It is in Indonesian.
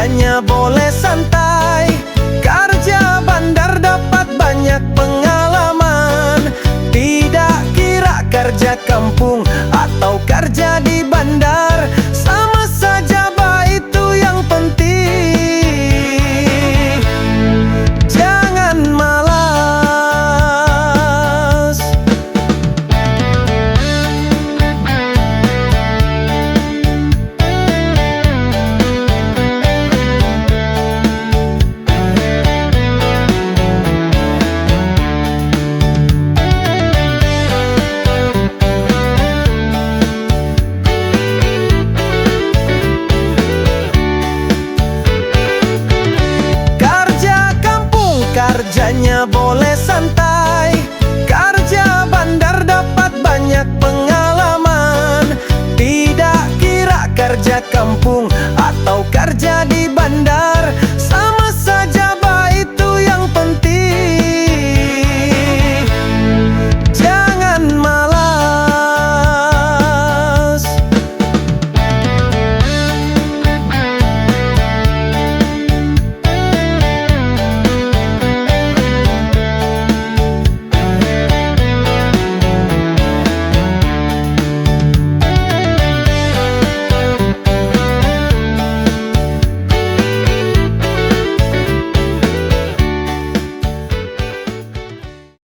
kerjanya boleh santai, kerja bandar dapat banyak pengalaman. Tidak kira kerja kampung atau kerja di bandar, sama saja baik, itu yang penting. Jangan malas. Kerjanya boleh santai, kerja bandar dapat banyak pengalaman. Tidak kira kerja kampung atau kerja di